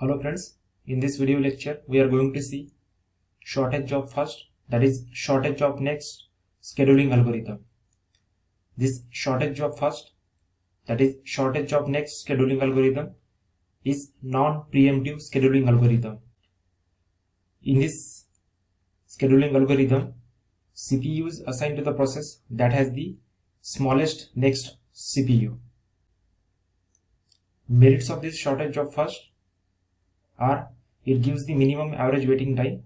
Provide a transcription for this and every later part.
Hello friends, in this video lecture we are going to see shortest job first, that is shortest job next scheduling algorithm. This shortest job first, that is shortest job next scheduling algorithm is non-preemptive scheduling algorithm. In this scheduling algorithm, CPU is assigned to the process that has the smallest next CPU. Merits of this shortest job first are it gives the minimum average waiting time,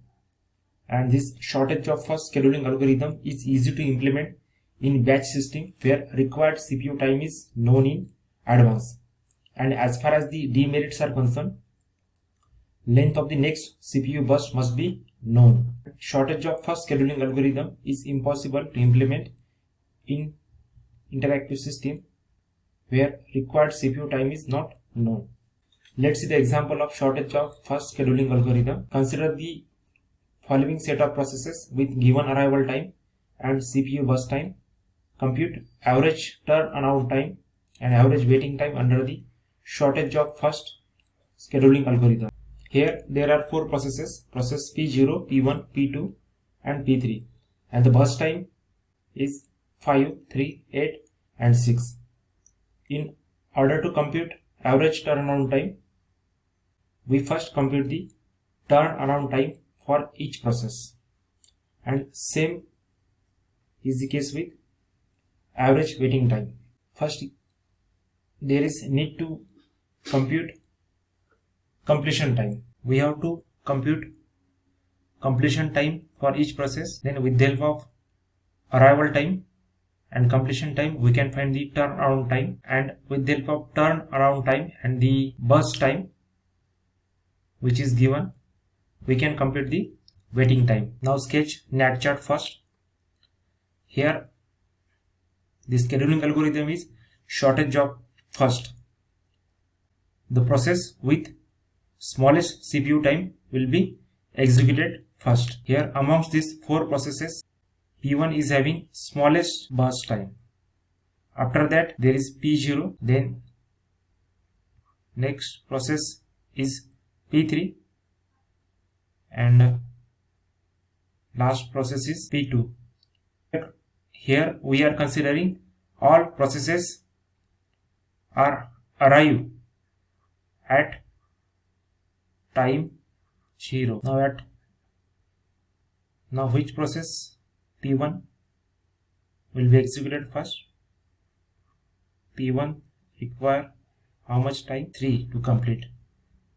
and this shortest job first scheduling algorithm is easy to implement in batch system where required CPU time is known in advance. And as far as the demerits are concerned, length of the next CPU burst must be known. Shortest job first scheduling algorithm is impossible to implement in interactive system where required CPU time is not known. Let's see the example of shortest job first scheduling algorithm. Consider the following set of processes with given arrival time and CPU burst time. Compute average turnaround time and average waiting time under the shortest job first scheduling algorithm. Here there are four processes: process P0, P1, P2 and P3, and the burst time is 5, 3, 8 and 6. In order to compute average turnaround time, we first compute the turnaround time for each process, and same is the case with average waiting time. First, there is need to compute completion time. We have to compute completion time for each process. Then with the help of arrival time and completion time, we can find the turnaround time, and with the help of turnaround time and the burst time which is given, we can compute the waiting time. Now sketch NAT chart first. Here the scheduling algorithm is shortest job first. The process with smallest CPU time will be executed first. Here amongst these four processes, P1 is having smallest burst time. After that there is P0, then next process is P3 and last process is P2. Here we are considering all processes are arrive at time 0. Now which process P1 will be executed first? P1 require how much time? 3 to complete.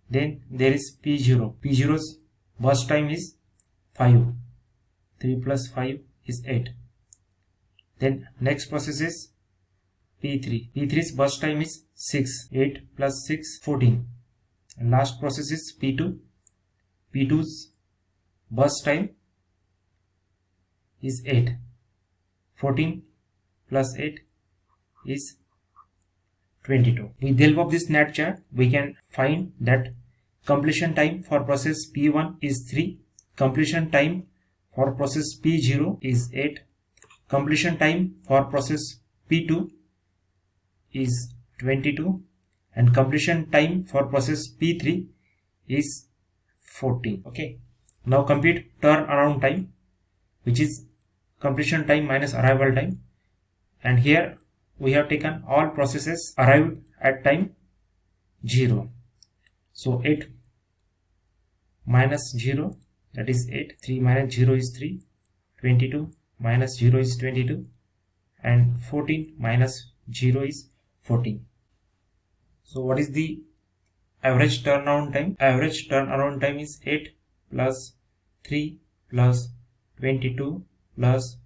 Then there is P0. P0's burst time is 5. 3 plus 5 is 8. Then next process is P3. P3's burst time is 6. 8 plus 6, 14. And last process is P2. P2's burst time is 8. 14 plus 8 is 22. With the help of this NAT chart, we can find that completion time for process P1 is 3. Completion time for process P0 is 8. Completion time for process P2 is 22. And completion time for process P3 is 14. Okay. Now compute turnaround time, which is completion time minus arrival time. And here we have taken all processes arrived at time 0. So 8 minus 0, that is 8. 3 minus 0 is 3. 22 minus 0 is 22. And 14 minus 0 is 14. So what is the average turnaround time? Average turnaround time is 8 plus 3 plus 22 plus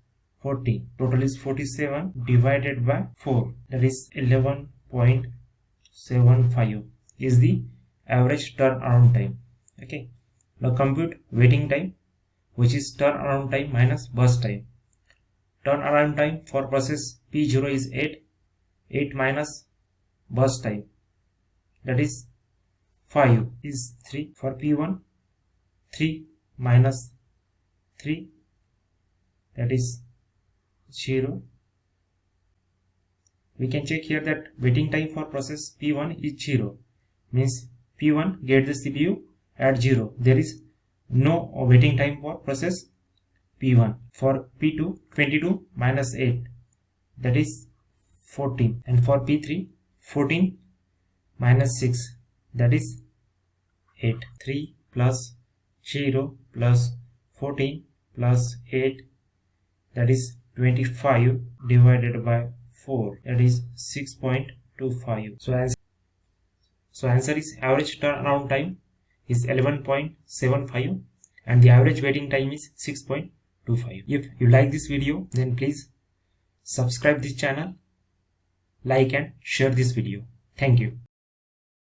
40. Total is 47 divided by 4. That is 11.75 is the average turnaround time. Okay. Now compute waiting time, which is turnaround time minus burst time. Turnaround time for process P0 is 8. 8 minus burst time, that is 5, is 3. For P1, 3 minus 3, that is 0. We can check here that waiting time for process P1 is 0, means P1 get the CPU at 0. There is no waiting time for process P1. For P2, 22 minus 8, that is 14. And for P3, 14 minus 6, that is 8. 3 plus 0 plus 14 plus 8, that is 25 divided by 4, that is 6.25. So answer is average turnaround time is 11.75 and the average waiting time is 6.25. If you like this video, then please subscribe this channel, like and share this video. Thank you.